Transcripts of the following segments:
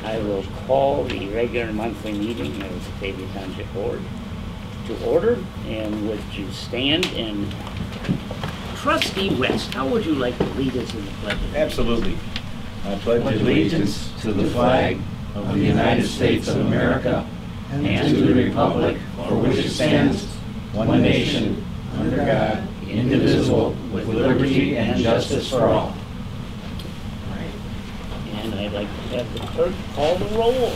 I will call the regular monthly meeting of the Batavia Township Board to order, and would you stand? And Trustee West, how would you like to lead us in the pledge? Absolutely. I pledge allegiance to the flag of the United States of America and to the republic for which it stands, one nation, under God, indivisible, with liberty and justice for all. And I'd like to have the clerk call the roll.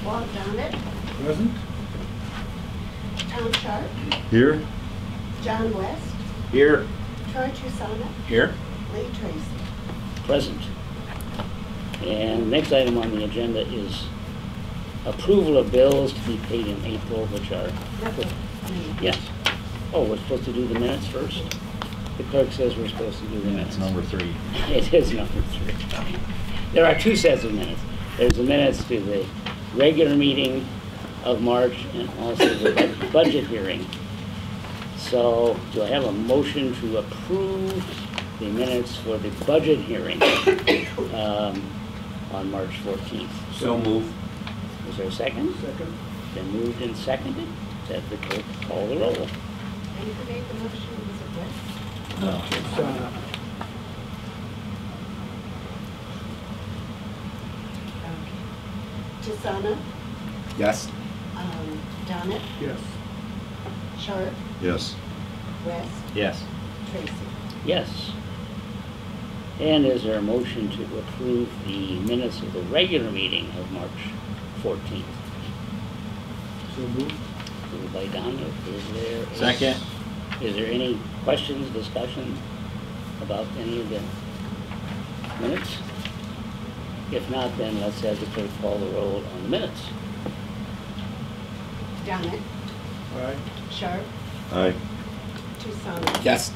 Walt Donnet. Present. Tom Sharp. Here. John West. Here. Troy Trusana. Here. Lee Tracy. Present. And next item on the agenda is approval of bills to be paid in April, which are... Yes. Oh, we're supposed to do the minutes first? The clerk says we're supposed to do the minutes. Number 3. It is number 3. There are 2 sets of minutes. There's the minutes to the regular meeting of March and also the budget hearing. So do I have a motion to approve the minutes for the budget hearing on March 14th? So move. Is there a second? Second. Been moved and seconded. That the clerk call the roll. And who made the motion? Was it West? No. Trusana. Yes. Donnet. Yes. Sharp. Yes. West. Yes. Tracy. Yes. And is there a motion to approve the minutes of the regular meeting of March 14th? So move. Moved by Donna. Second. Is there any questions, discussion about any of the minutes? If not, then let's have the clerk call the roll on the minutes. Donnet. Aye. Sharp. Aye. Trusana. Yes.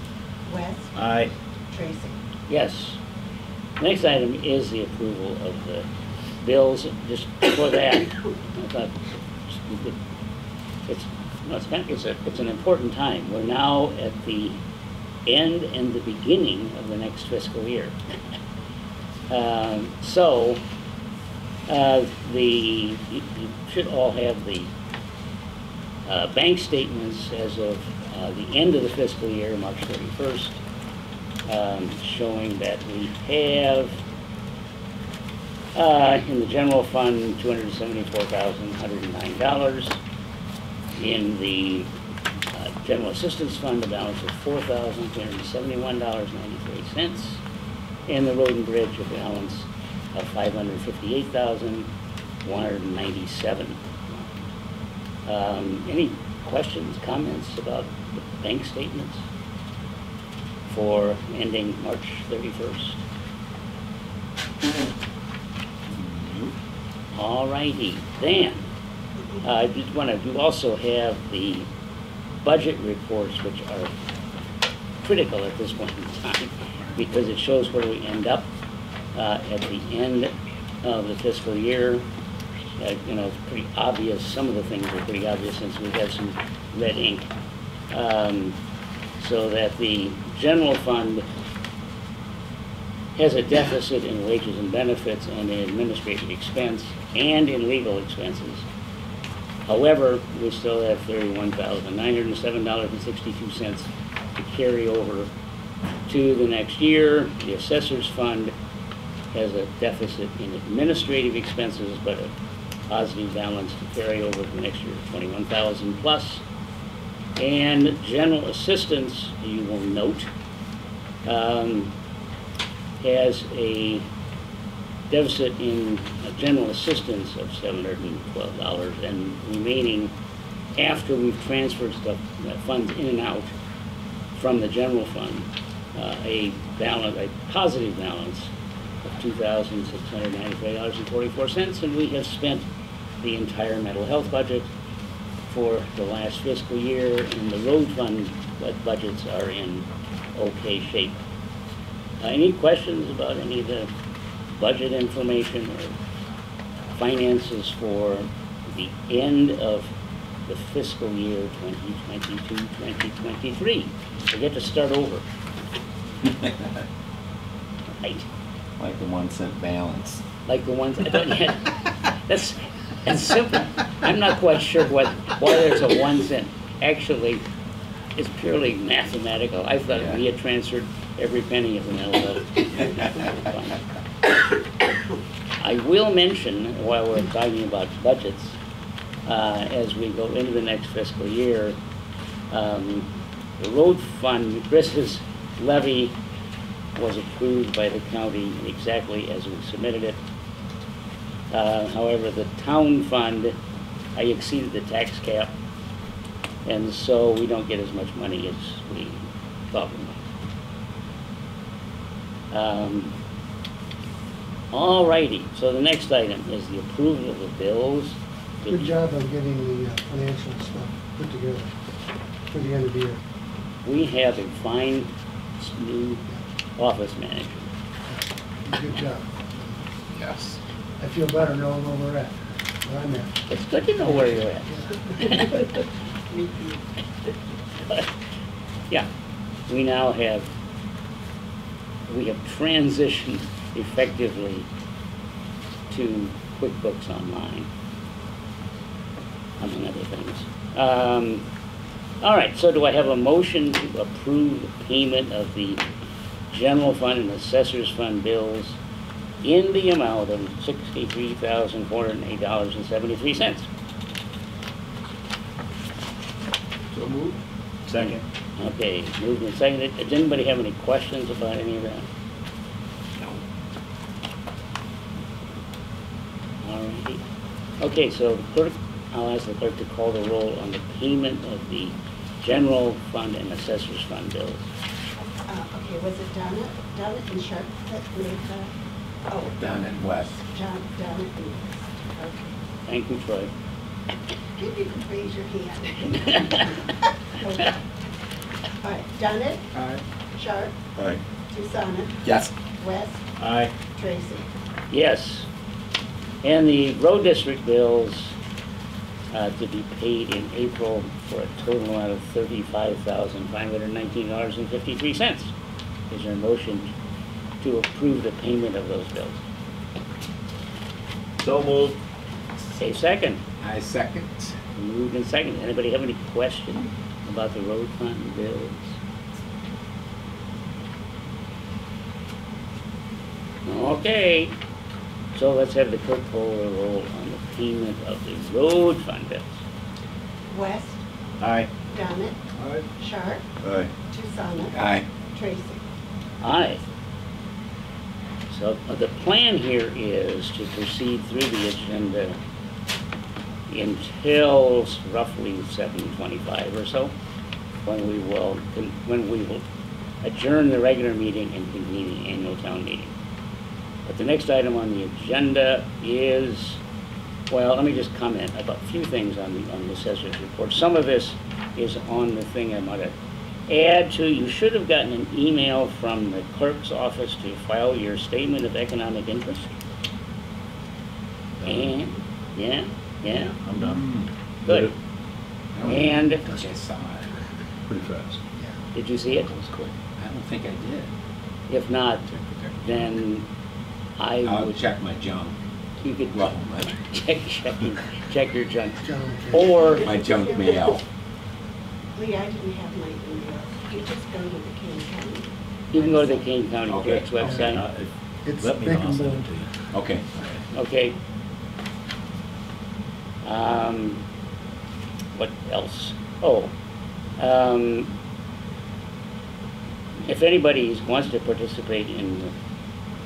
West. Aye. Tracy. Yes. Next item is the approval of the bills. Just before that, I thought it's an important time. We're now at the end and the beginning of the next fiscal year. You should all have the bank statements as of the end of the fiscal year, March 31st, showing that we have in the general fund $274,109. In the general assistance fund, a balance of $4,371.93. In the road and bridge, a balance of $558,197. Any questions, comments about the bank statements for ending March 31st? All righty, then. I just want to also have the budget reports, which are critical at this point in time, because it shows where we end up at the end of the fiscal year. It's pretty obvious. Some of the things are pretty obvious since we have some red ink. So that the general fund has a deficit in wages and benefits and in administrative expense and in legal expenses. However, we still have $31,907.62 to carry over to the next year. The assessor's fund has a deficit in administrative expenses, but a positive balance to carry over to next year, 21,000 plus. And general assistance, you will note, has a deficit in general assistance of $712, and remaining after we've transferred stuff, funds in and out from the general fund, a positive balance of $2,693.44, and we have spent the entire mental health budget for the last fiscal year, and the road fund budgets are in okay shape. Any questions about any of the budget information or finances for the end of the fiscal year 2022-2023? We get to start over. Right. Like the 1 cent balance. like the ones, I don't get, that's simple. I'm not quite sure why there's a 1 cent. Actually, it's purely mathematical. I thought we had transferred every penny of the mental health fund. I will mention, while we're talking about budgets, as we go into the next fiscal year, the road fund, Chris's levy was approved by the county exactly as we submitted it. However, the town fund, I exceeded the tax cap, and so we don't get as much money as we thought we might. All righty, so the next item is the approval of the bills. Good job on getting the financial stuff put together for the end of the year. We have a fine new office manager. Good job. Yes. I feel better knowing where we're at, where I'm at. It's good to know where you're at. Yeah, we now have, transitioned effectively to QuickBooks Online, among other things. All right, so do I have a motion to approve the payment of the general fund and assessors fund bills in the amount of $63,408.73? So moved. Second. Okay, moved and seconded. Does anybody have any questions about any of that? All righty. Okay, so the clerk, I'll ask the clerk to call the roll on the payment of the general fund and assessors fund bills. Okay, was it Donna and Sharp that made the, oh. Down in West. Donna and West, okay. Thank you, Troy. Maybe you can raise your hand. Okay. All right, Donna, Aye. Sharp, Aye. Susanna, Yes. West, Aye. Tracy. Yes. And the road district bills to be paid in April for a total amount of $35,519.53. Is there a motion to approve the payment of those bills? So moved. Say second. I second. Moved and second. Anybody have any questions about the road fund bills? Okay. So let's have the clerk call the roll on the payment of the road fund bills. West, Aye. Donna, Aye. Sharp, Aye. Susanna, Aye. Tracy. Aye. So the plan here is to proceed through the agenda until roughly 7:25 or so, when we will adjourn the regular meeting and convene the annual town meeting. But the next item on the agenda is, well, let me just comment about a few things on the assessor's report. Some of this is on the thing I'm going to add to. You should have gotten an email from the clerk's office to file your statement of economic interest. And, yeah, I'm done. good. And, I saw it. Pretty fast. did you see it? That was quick. I don't think I did. If not, then I'll check my junk. you could Well, check your junk. John, Or, my junk mail. Lee, I didn't have my email. You just go to the Kane County. you can go to the Kane County Okay. Clerk's website. it's Let me big know. and bold. Okay. Okay. What else? Oh, if anybody wants to participate in the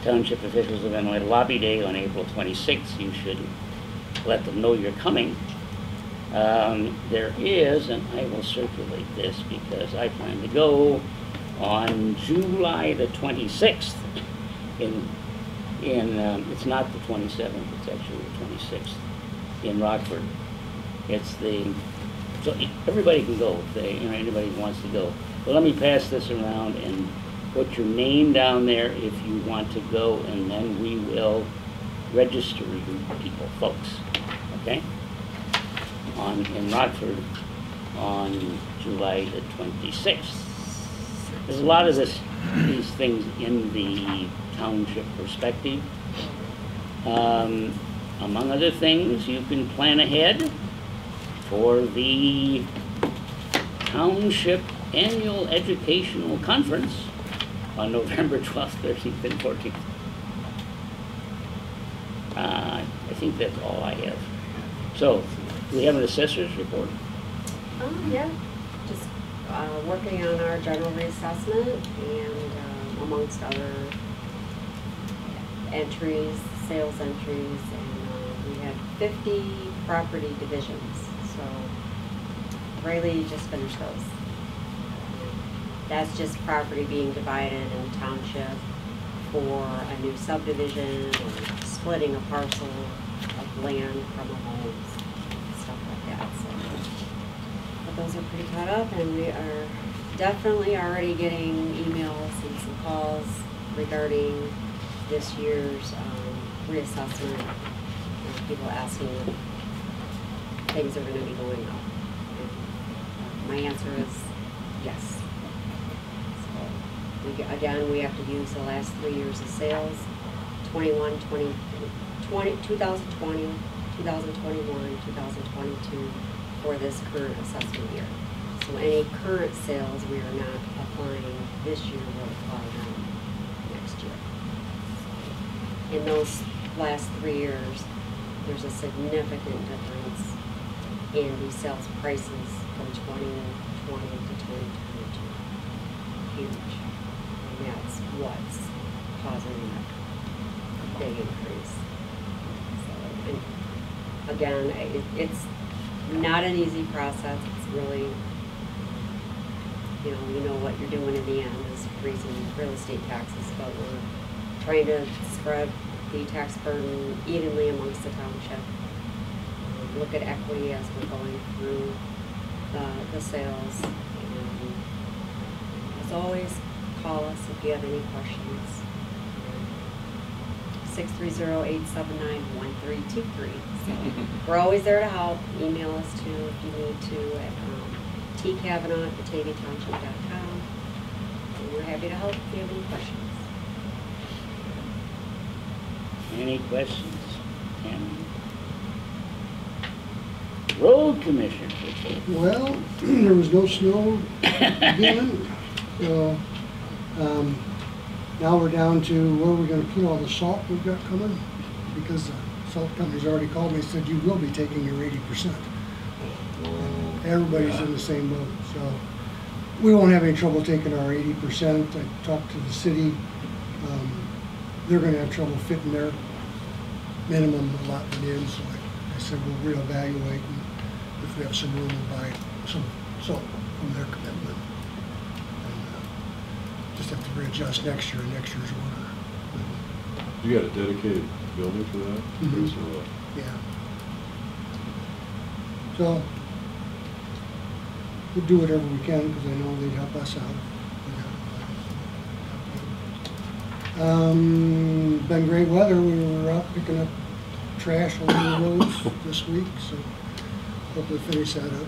Township Officials of Illinois Lobby Day on April 26th, you should let them know you're coming. There is, and I will circulate this because I plan to go on July the 26th it's not the 27th, it's actually the 26th in Rockford. So everybody can go if anybody wants to go. But let me pass this around and put your name down there if you want to go, and then we will register you people, folks, okay? In Rockford on July the 26th. There's a lot of these things in the township perspective, Among other things, you can plan ahead for the Township Annual Educational Conference on November 12th, 13th, and 14th. I think that's all I have. So, do we have an assessor's report? Yeah, just working on our general reassessment and amongst other entries, sales entries, and we had 50 property divisions. So Rayleigh just finished those. That's just property being divided in township for a new subdivision or splitting a parcel of land from a home, stuff like that. So, but those are pretty caught up, and we are definitely already getting emails and some calls regarding this year's reassessment. People asking if things are going to be going up. And my answer is yes. Again, we have to use the last 3 years of sales, 2020, 2021, 2022, for this current assessment year. So any current sales we are not applying this year will apply next year. In those last 3 years, there's a significant difference in the sales prices from 2020 to 2022. Huge. And that's what's causing that big increase. So, and again, it's not an easy process. It's really, you know what you're doing in the end is raising real estate taxes, but we're trying to spread the tax burden evenly amongst the township. Look at equity as we're going through the sales. And as always, call us if you have any questions. 630-879-1323. So we're always there to help. Email us too if you need to at tcavanaugh@bataviatownship.com. And we're happy to help if you have any questions. Any questions? Tammy? Road Commissioner report. Well, there was no snow again, so now we're down to where we're going to put all the salt we've got coming, because the salt company's already called me and said you will be taking your 80%. And everybody's in the same boat, so we won't have any trouble taking our 80%. I talked to the city. They're going to have trouble fitting their minimum allotment in, so I said we'll reevaluate, and if we have some room, we'll buy some salt from their commitment. And just have to readjust next year in next year's order. You got a dedicated building for that? Mhm. So, Yeah. So we'll do whatever we can, because I know they'd help us out. Been great weather. We were out picking up trash along the roads this week, so hopefully finish that up.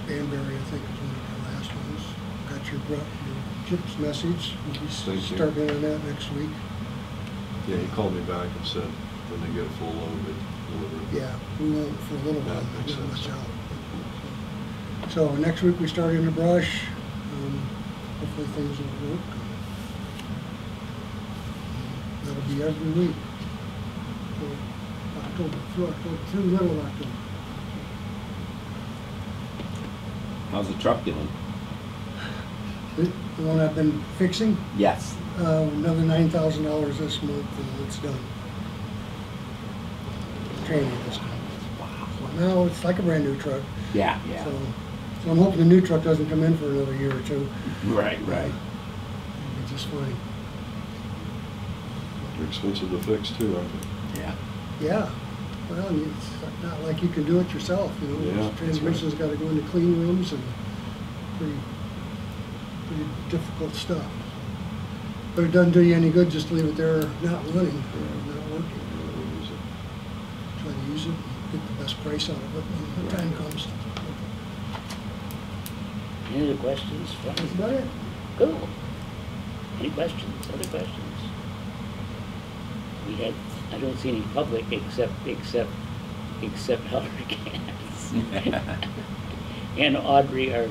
Banbury, I think, is one of our last ones. Got your Chip's message. We'll be Thank you. starting on that next week. yeah, he called me back and said when they get a full load, they deliver it. Yeah, we won't for a little while, That not makes doing sense. much out. So next week we start in the brush. Hopefully things will work. That'll be every week. For October, through the middle of October. How's the truck doing? The one I've been fixing, Yes. another $9,000 this month and it's done. Training this time. Wow. So now it's like a brand new truck. Yeah, yeah. So I'm hoping the new truck doesn't come in for another year or two. Right, right. It'll be just fine. They're expensive to fix too, aren't they? Yeah. Yeah. Well, I mean, it's not like you can do it yourself, you know. Yeah, Those that's transmission's got to go into clean rooms and pretty difficult stuff. But it doesn't do you any good just to leave it there not running, not working. Try to use it, get the best price out of it when the time comes. Any other questions? That's about it. Cool. Any questions? Other questions? We had I don't see any public except Howard Katz. And Audrey, our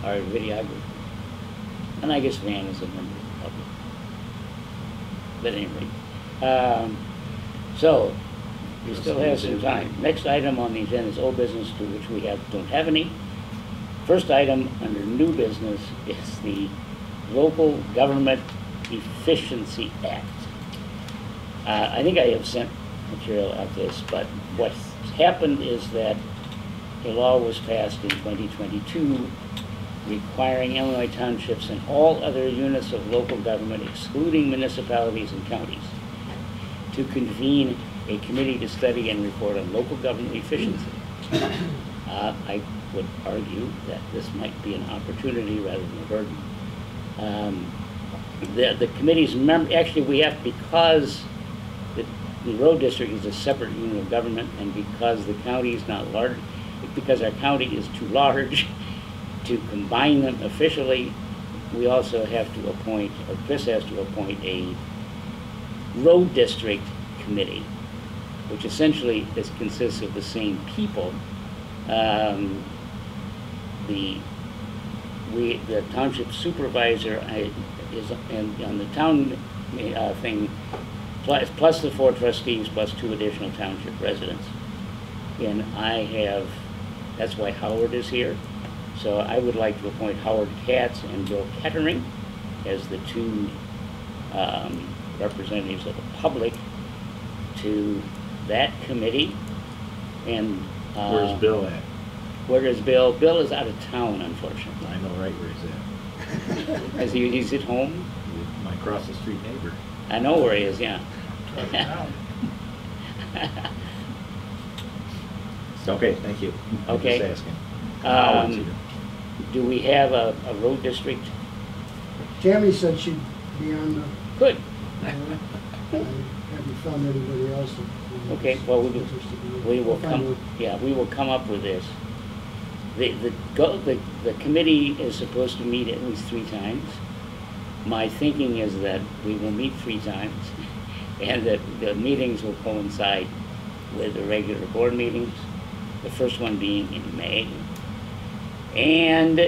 videographer. And I guess Van is a member of the public. But anyway, so we still have some time. Next item on the agenda is old business, to which we don't have any. First item under new business is the Local Government Efficiency Act. I think I have sent material of this, but what's happened is that a law was passed in 2022 requiring Illinois townships and all other units of local government, excluding municipalities and counties, to convene a committee to study and report on local government efficiency. I would argue that this might be an opportunity rather than a burden. The committee's actually we have, because the road district is a separate unit of government, and because the county is not large, because our county is too large to combine them officially, we also have to appoint, or Chris has to appoint, a road district committee, which essentially consists of the same people. The township supervisor is on the town thing, plus the 4 trustees, plus 2 additional township residents. And that's why Howard is here. So I would like to appoint Howard Katz and Bill Kettering as the 2 representatives of the public to that committee. And Where's Bill at? where is Bill? Bill is out of town, unfortunately. I know right where he's at. He's at home? My across the street neighbor. I know where he is, yeah. Okay, thank you. I'm Okay. just asking. Do we have a road district? Tammy said she'd be on the, Good. I haven't found anybody else that. Okay, well, we will Find come, one. yeah, we will come up with this. The committee is supposed to meet at least 3 times. My thinking is that we will meet 3 times, and that the meetings will coincide with the regular board meetings, the first one being in May. And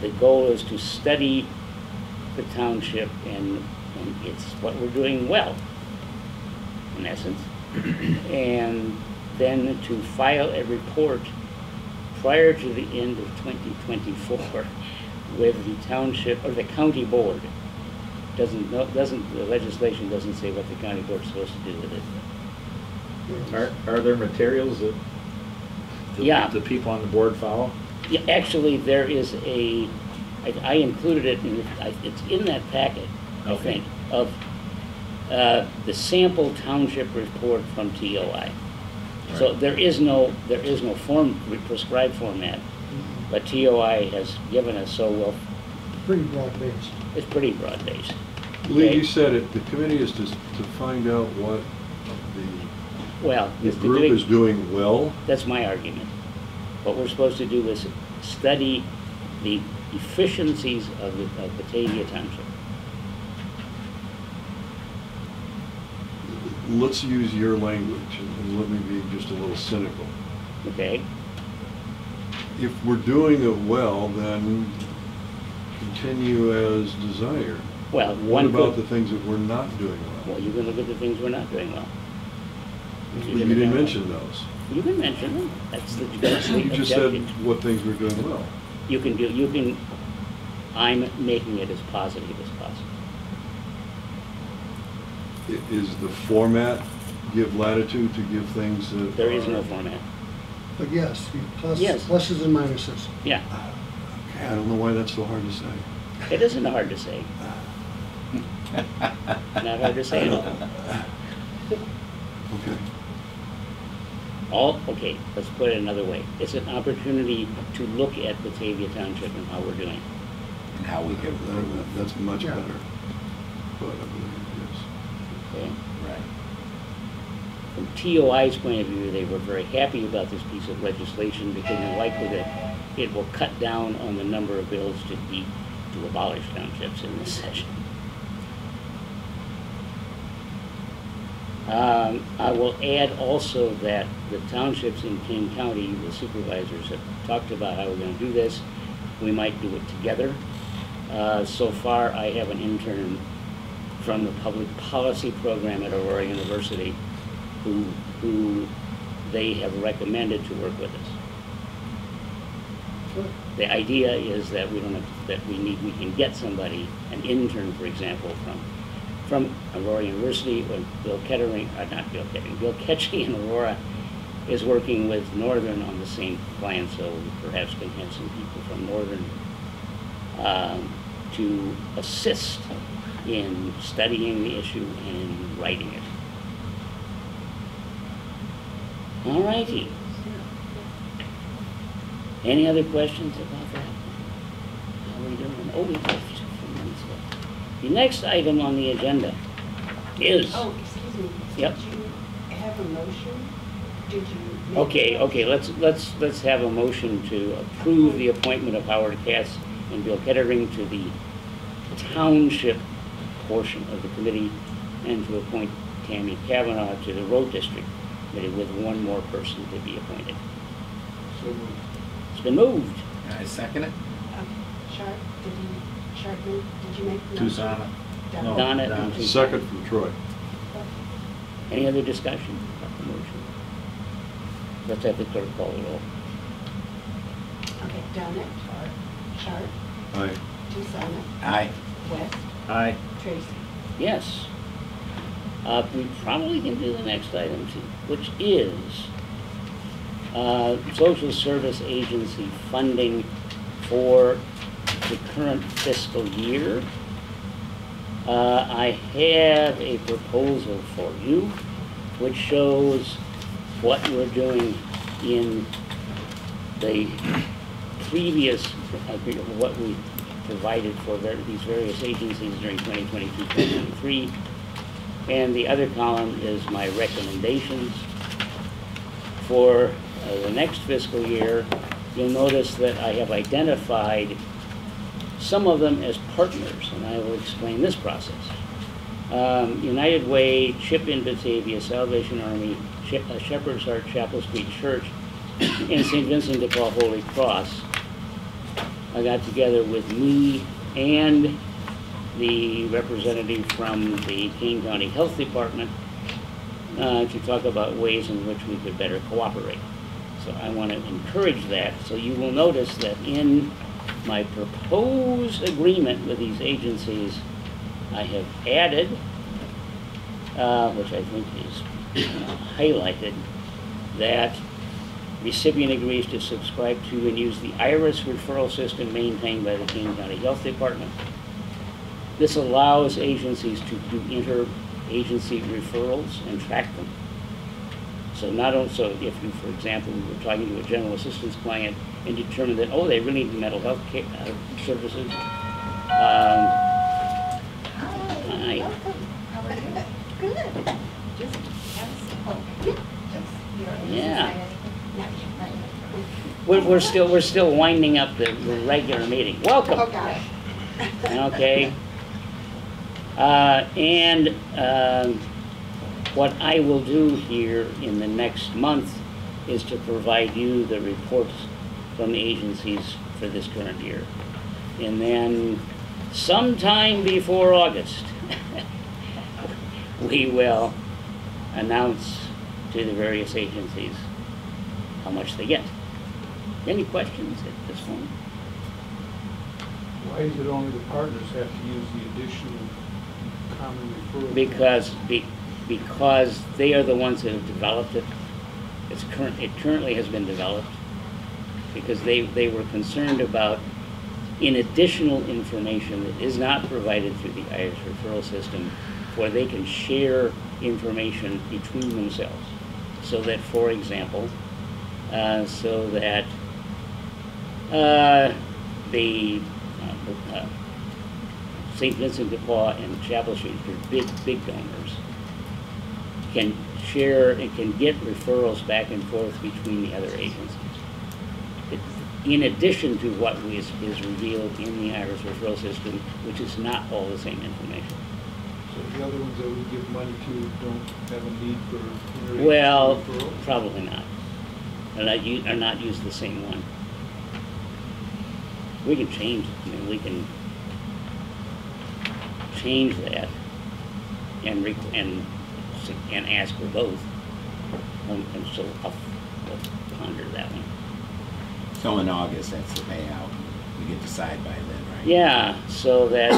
the goal is to study the township and it's what we're doing well, in essence, and then to file a report prior to the end of 2024 with the township or the county board. The legislation doesn't say what the county board's supposed to do with it. Are there materials that Yeah. the people on the board follow? Yeah, actually, there is I included it it's in that packet, I Okay. think, of the sample township report from TOI. So Right. there is no prescribed format, but TOI has given us, so well, Pretty broad based. it's pretty broad based. Lee, Okay. you said it, the committee is to find out what Well, the it's group is doing well. that's my argument. What we're supposed to do is study the efficiencies of Batavia Township. Let's use your language, and let me be just a little cynical. Okay? If we're doing it well, then continue as desired. Well, What one about could- the things that we're not doing well? Well, you can look at the things we're not doing well. You didn't mention those. You can mention them. That's the You just said objective. what things we're doing well. I'm making it as positive as possible. Is the format give latitude to give things that There is are- no format. But yes, Yes. pluses and minuses. Yeah, Okay, I don't know why that's so hard to say. it isn't hard to say. Not hard to say at all. Okay. Okay, let's put it another way. It's an opportunity to look at Batavia Township and how we're doing. And how we can That's much Yeah. better. But I believe, Okay? Right. From TOI's point of view, they were very happy about this piece of legislation because they're likely that it will cut down on the number of bills to abolish townships in this session. I will add also that the townships in King County, the supervisors have talked about how we're going to do this. We might do it together. So far, I have an intern from the public policy program at Aurora University who they have recommended to work with us. Good. The idea is that we can get somebody, an intern, for example, from Aurora University, or Bill Ketching in Aurora is working with Northern on the same plan, so we perhaps can have some people from Northern to assist in studying the issue and in writing it. All righty. Any other questions about that? How are we doing? Oh, we have a few minutes left. The next item on the agenda is... Oh, excuse me. Yep. Did you have a motion? Did you? make Okay, a okay, let's have a motion to approve the appointment of Howard Katz and Bill Kettering to the Township portion of the committee, and to appoint Tammy Kavanaugh to the Road District Committee with one more person to be appointed. So moved. It's been moved. I second it. Sharp, did you make the motion? Tucson. No. Donna. Donna. and Tucson. Second from Troy. Any other discussion about the motion? Let's have the clerk call the roll. Okay, Donna. Sharp, Aye. Tucson, Aye. West, Aye. Tracy. Yes. We probably can do the next item too, which is social service agency funding for the current fiscal year. I have a proposal for you which shows what we're doing in the previous, what we provided for these various agencies during 2022-2023. And the other column is my recommendations for the next fiscal year. You'll notice that I have identified some of them as partners, and I will explain this process. United Way, CHIP in Batavia, Salvation Army, Shepherd's Heart Chapel Street Church, and St. Vincent de Paul Holy Cross. I got together with me and the representative from the King County Health Department to talk about ways in which we could better cooperate. So I want to encourage that. So you will notice that in my proposed agreement with these agencies, I have added, which I think is highlighted, that recipient agrees to subscribe to and use the IRIS referral system maintained by the King County Health Department. This allows agencies to do inter-agency referrals and track them. So not only, so if you, for example, we were talking to a general assistance client and determined that, oh, they really need mental health care, services. Hi. How are you? Good. Just Yeah. We're still winding up the regular meeting. Welcome. Oh, got it. Okay. What I will do here in the next month is to provide you the reports from the agencies for this current year. And then sometime before August, we will announce to the various agencies how much they get. Any questions at this point? Why is it only the partners have to use the additional common referral? Because they are the ones that have developed it. It currently has been developed because they were concerned about in additional information that is not provided through the IRIS referral system, where they can share information between themselves. So that, for example, the St. Vincent de Paul and Chapel Street, big donors, can share and can get referrals back and forth between the other agencies. In addition to what is revealed in the IRIS referral system, which is not all the same information. So the other ones that we give money to don't have a need for interagency Well, referral? probably not. Or not use the same one. We can change, I mean, we can change that and ask for both. And so I'll ponder that one. So in August, that's the payout. We get to decide by then, right? Yeah, so that,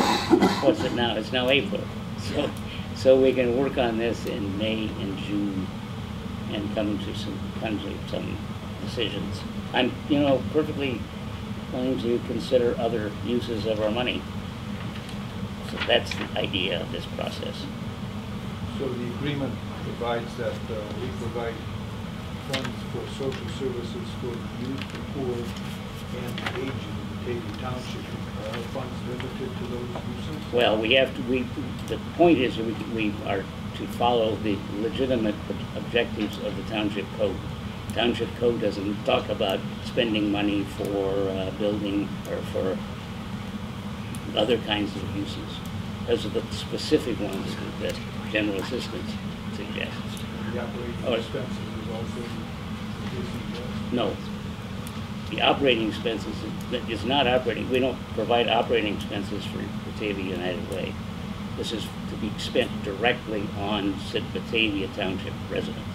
what's it now? It's now April. So we can work on this in May and June and come to some decisions. I'm, perfectly willing to consider other uses of our money. So that's the idea of this process. So the agreement provides that we provide funds for social services for the youth, the poor, and the aging in Batavia Township. Are funds limited to those uses? Well, the point is we are to follow the legitimate objectives of the Township Code. Township Code doesn't talk about spending money for building or for other kinds of uses. Those are the specific ones that general assistance suggests. The operating Oh, expenses is also addressed? No. The operating expenses is not operating. We don't provide operating expenses for Batavia United Way. This is to be spent directly on Batavia Township residents.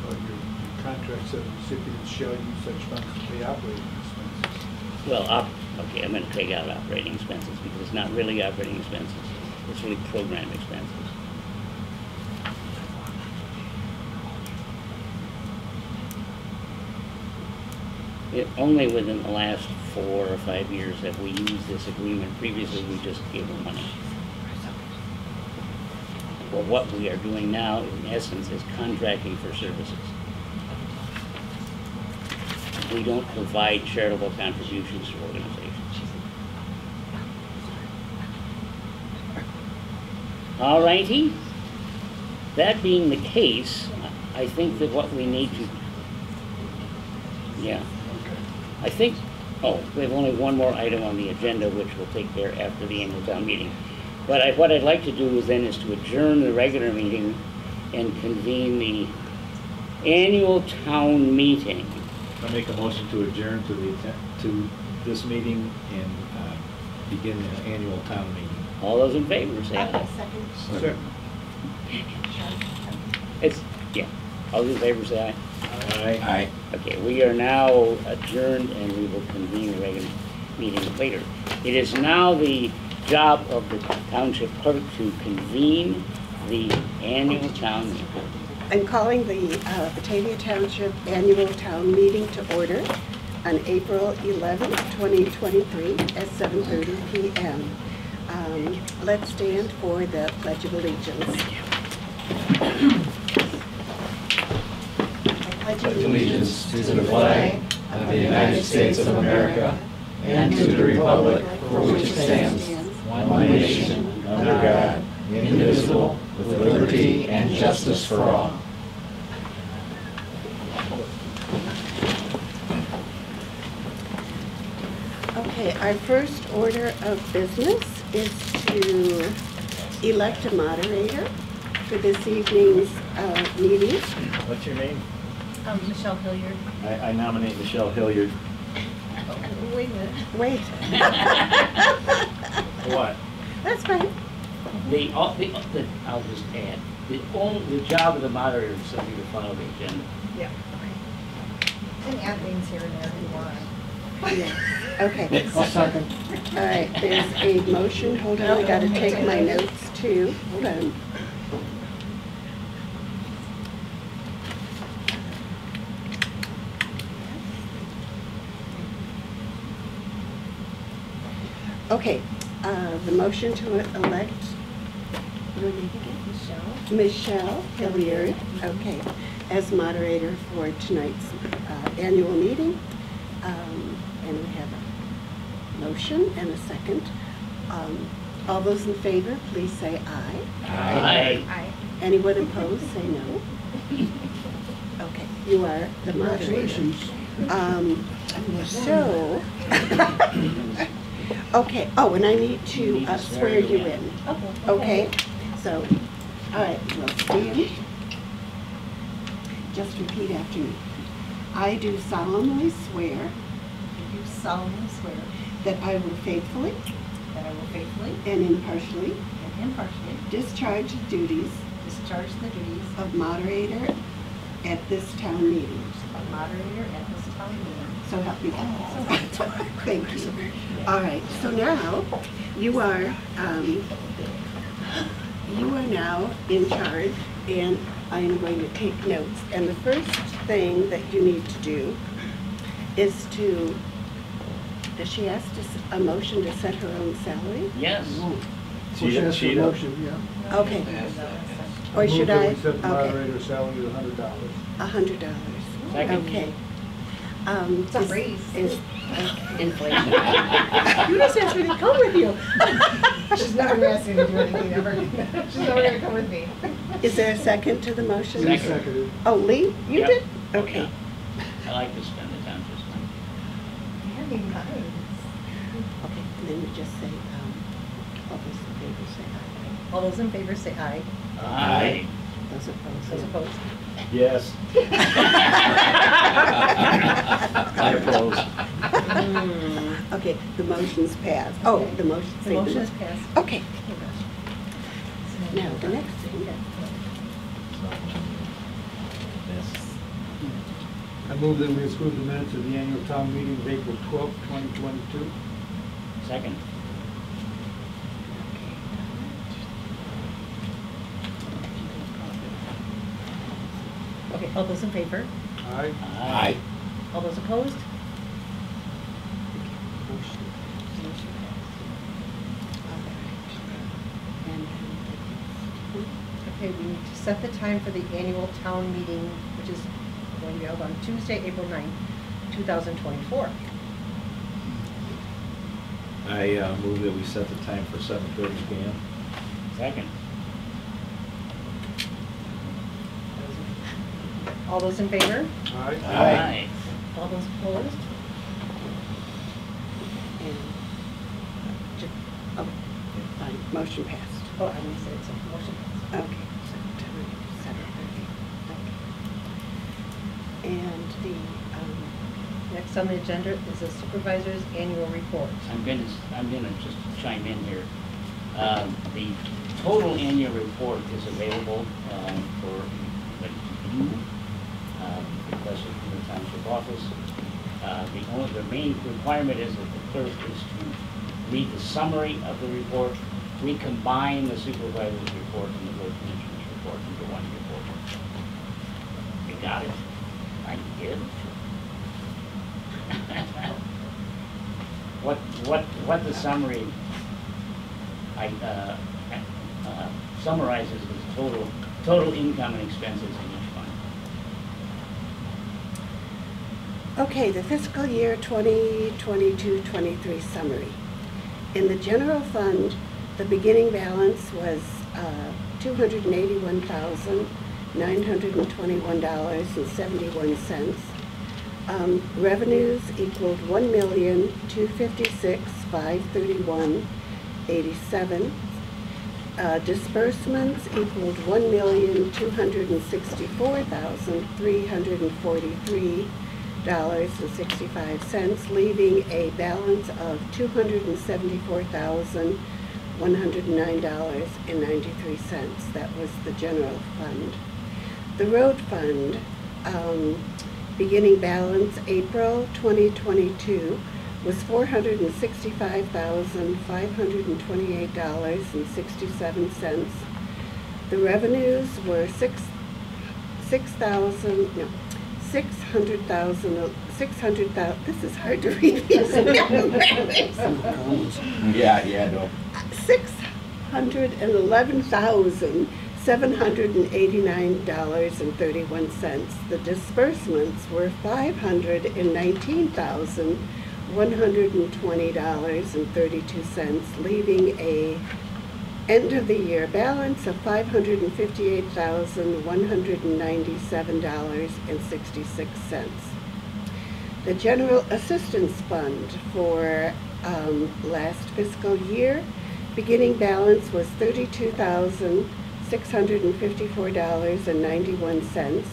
Your contract said recipients shall use such funds to pay operating expenses. Well, okay, I'm going to take out operating expenses because it's not really operating expenses. It's really program expenses. Only within the last 4 or 5 years have we used this agreement. Previously, we just gave them money. Well, what we are doing now, in essence, is contracting for services. We don't provide charitable contributions to organizations. All righty. That being the case, I think that what we need to, yeah. I think, we have only one more item on the agenda, which we'll take care after the annual town meeting. But what I'd like to do is to adjourn the regular meeting and convene the annual town meeting. I'll make a motion to adjourn to this meeting and begin the annual town meeting. All those in favor, say aye. Second. All those in favor, say aye. Aye. Okay, we are now adjourned and we will convene the regular meeting later. It is now the job of the township clerk to convene the annual town meeting. I'm calling the Batavia Township Annual Town Meeting to order on April 11th, 2023 at 7:30 p.m. Let's stand for the Pledge of Allegiance. I Pledge allegiance to the flag of the United States of America and to the republic for which it stands, one nation, under God, indivisible, with liberty and justice for all. Okay, our first order of business is to elect a moderator for this evening's meeting. What's your name? Michelle Hilliard. I nominate Michelle Hilliard. Wait a minute. Wait. What? That's fine. I'll just add, the job of the moderator is simply to follow the agenda. Yeah, okay. And add things here and there if you want. Yeah. Okay. I'll second. All right, there's a motion. Hold on, I gotta take my notes too. Hold on. Okay, the motion to elect, your name again? Michelle Hilliard, okay, as moderator for tonight's annual meeting. And we have a motion and a second. All those in favor, please say aye. Aye. Aye. Anyone opposed, say no. Okay, you are the moderator. Congratulations. So, Okay, oh, and I need You to need to swear you in. Okay, so, all right, well, stand. Just repeat after me. I do solemnly swear I do solemnly swear that I will faithfully that I will faithfully and impartially and impartially discharge the duties discharge the duties of moderator at this town meeting. of moderator at this town meeting. So help me God. Thank you. All right, so now you are now in charge, and I'm going to take notes. And the first thing that you need to do is to, does she ask a motion to set her own salary? Yes. Well, she has a Cheetah. motion, yeah. Okay. Or should Move that I? we set the Okay. moderator salary at $100. $100. Second. Okay. It's a raise. Inflation. You just asked me to come with you. She's never gonna ask me to do anything ever. She's never gonna come with me. Is there a second to the motion? Lee Second. seconded. Oh, Lee, you Yep. did? Okay. I like to spend the township's money. Very nice. Okay, and then you just say, all those in favor say aye. All those in favor say aye. Aye. Those opposed? Those say opposed? Yes. I oppose. Okay, the motion's passed. Oh, the motion. The motion is passed. Okay, Oh, gosh. now the next thing. I move that we approve the minutes of the annual town meeting of April 12th, 2022. Second. Okay, all those in favor? Aye. Aye. All those opposed? Motion. Motion passed. All right. And Okay, we need to set the time for the annual town meeting, which is going to be held on Tuesday, April 9th, 2024. I move that we set the time for 7:30 p.m. Second. All those in favor? Aye. Aye. All those opposed? And, oh, fine, motion passed. Oh, I'm going to say it's a motion. Okay, so 7:30. Okay. And the, Next on the agenda is the supervisor's annual report. I'm gonna just chime in here. The total annual report is available for review, requested from the township office. The main requirement is that the clerk is to read the summary of the report. We combine the supervisor's report and the road commissioner's report into one report. You got it? I did. What the summary summarizes is total income and expenses in each fund. okay, the fiscal year 2022-23 summary. In the general fund, the beginning balance was $281,921.71. Revenues equaled $1,256,531.87. Disbursements equaled $1,264,343.65, leaving a balance of $270,109.93. That was the general fund. The road fund, beginning balance April 2022 was $465,528.67. The revenues were $600,000. This is hard to read these numbers. Yeah, no. $611,789.31. The disbursements were $520,120.32, leaving a end of the year balance of $558,197.66. The general assistance fund for last fiscal year. Beginning balance was $32,654.91.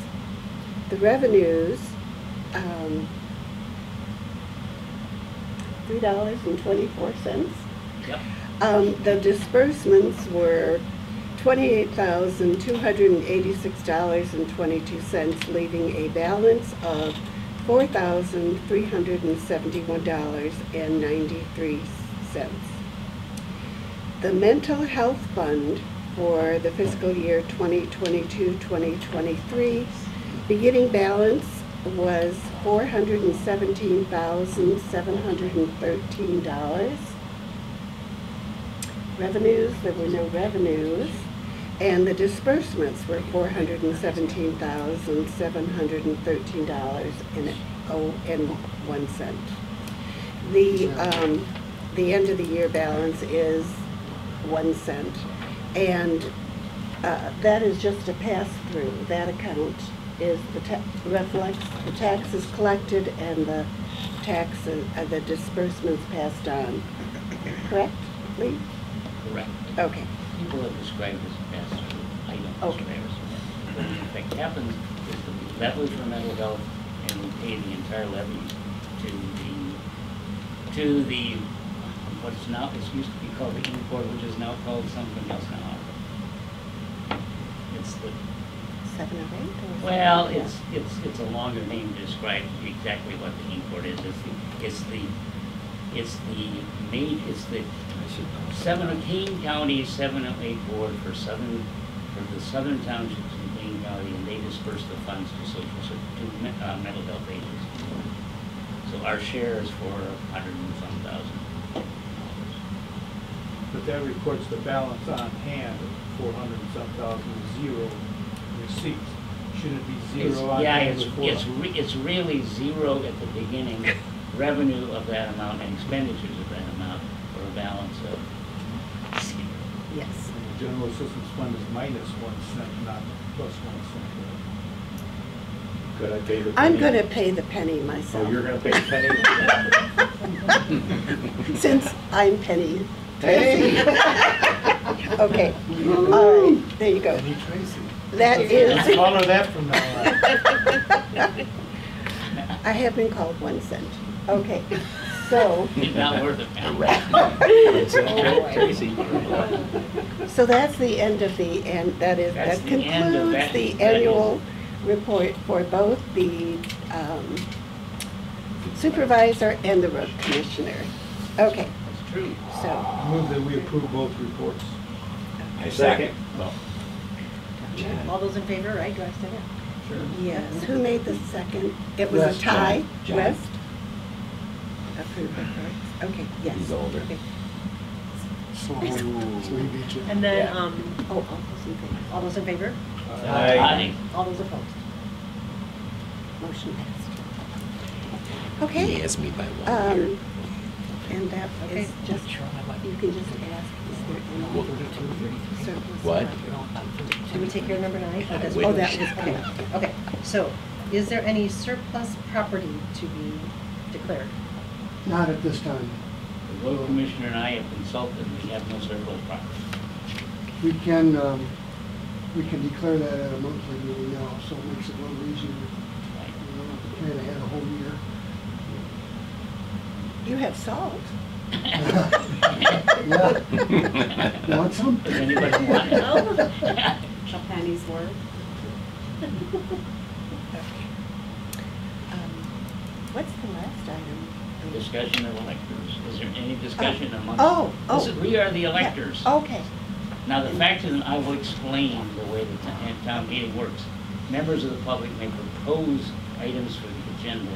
The revenues, $3.24. Yep. The disbursements were $28,286.22, leaving a balance of $4,371.93. The mental health fund for the fiscal year 2022-2023, beginning balance was $417,713. Revenues, there were no revenues, and the disbursements were $417,713.01. The end of the year balance is 1 cent, and that is just a pass-through. That account is reflects the taxes collected and the the disbursements passed on. Correct, Lee? Correct. Okay. People have described this as pass-through. I don't Okay. describe it as a pass-through. What in effect happens is that we levy for mental health and we pay the entire levy to the what's now, it used to be called the import, which is now called something else now. It's the 708 or? Well, Yeah. it's a longer name to describe exactly what the import is. It's the 7 County 708 board for the southern townships in Kane County, and they disperse the funds to mental health agencies. So our share is for $100,000. But that reports the balance on hand of 400 and some thousand, zero receipts. Shouldn't it be zero on hand before? It's really zero at the beginning, revenue of that amount and expenditures of that amount, for a balance of zero. Yes. The general assistance fund is minus 1 cent, not plus 1 cent. Could I pay the penny? I'm going to pay the penny myself. Oh, you're going to pay the penny? Since I'm penny. Hey! Okay, all right, there you go. Penny Tracy. That Let's is, call her that from now on. I have been called 1 cent. Okay, so, It's not worth it, man. Tracy. so that's the end of that That's the end of concludes that. the That annual report for both the supervisor and the road commissioner. Okay, That's true. so, I move that we approve both reports. I second. No. All those in favor, right? Do I say that? Sure. yes, who made the second? It was West, a tie? John. West? Approved reports, okay, yes. He's older. Okay. So he beat you. And then, Oh, all those in favor? all those in favor? Aye. All those opposed? Motion passed. He Okay, has me by 1 year. and that Okay. is just, you can just ask, is there any surplus? What? Should we take care of number 9? I Oh, that wish. was Okay, okay, so, is there any surplus property to be declared? Not at this time. The road commissioner and I have consulted, we have no surplus property. We can declare that at a monthly meeting now, so it makes it a little easier. Right. You don't have to plan ahead a whole year. You have salt. Yeah. Want some? Does anybody want it? A penny's worth. What's the last item? Discussion of electors. Is there any discussion amongst? Oh. We are the electors. Yeah, okay. Now, the fact is, I will explain the way the town meeting works. Members of the public may propose items for the agenda.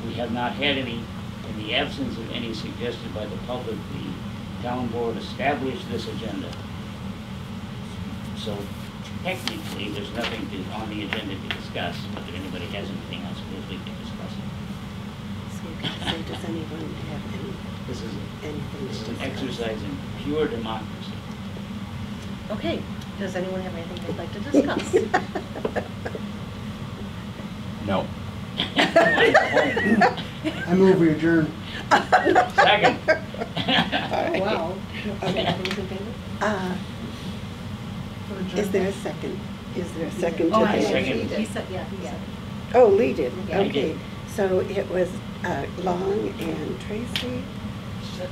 We have not had any. In the absence of any suggested by the public, the town board established this agenda. So technically, there's nothing on the agenda to discuss, but if anybody has anything else, we can discuss it. So you can say, does anyone have This is anything This is to an discuss? exercise in pure democracy. Okay, does anyone have anything they'd like to discuss? No. I move we adjourn. Second. Oh, wow. Okay. Is there a second? Is there a second to Oh, I this? second. He said, yeah, he said. Oh, Lee did, Yeah, I okay. did. So it was Long and Tracy.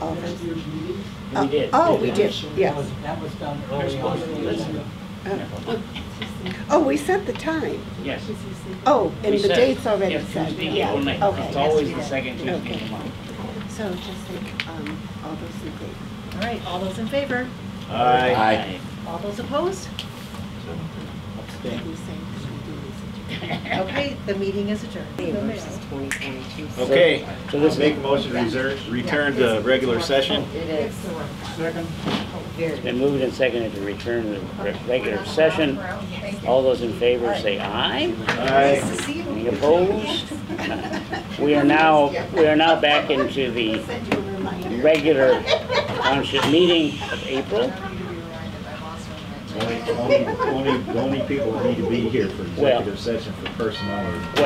All those- We did. Oh, we did, yes. That was done We're early on. supposed to listen. Oh, we set the time. Yes. Oh, and We the set- date's already yes, set. Tuesday, Yeah, April 9th. okay. It's always the second Tuesday Okay. of the month. So just like, all those in favor? All right, all those in favor? Aye. All those opposed? Let me say this, we do this. Okay, the meeting is adjourned. Versus 2022. Okay, So this make a motion to return to regular session. It is. Second. Very. It's been moved and seconded to return to the regular session. All those in favor say aye. Aye. Any opposed? We are now back into the regular township meeting of April. Only people that need to be here for executive session for personnel or.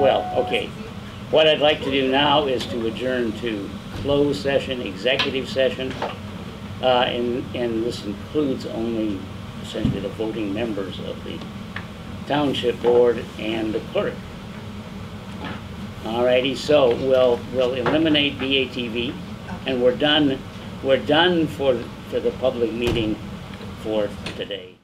Well, okay. What I'd like to do now is to adjourn to closed session, executive session, and this includes only essentially the voting members of the township board and the clerk. Alrighty, so we'll eliminate BATV, and we're done for the public meeting for today.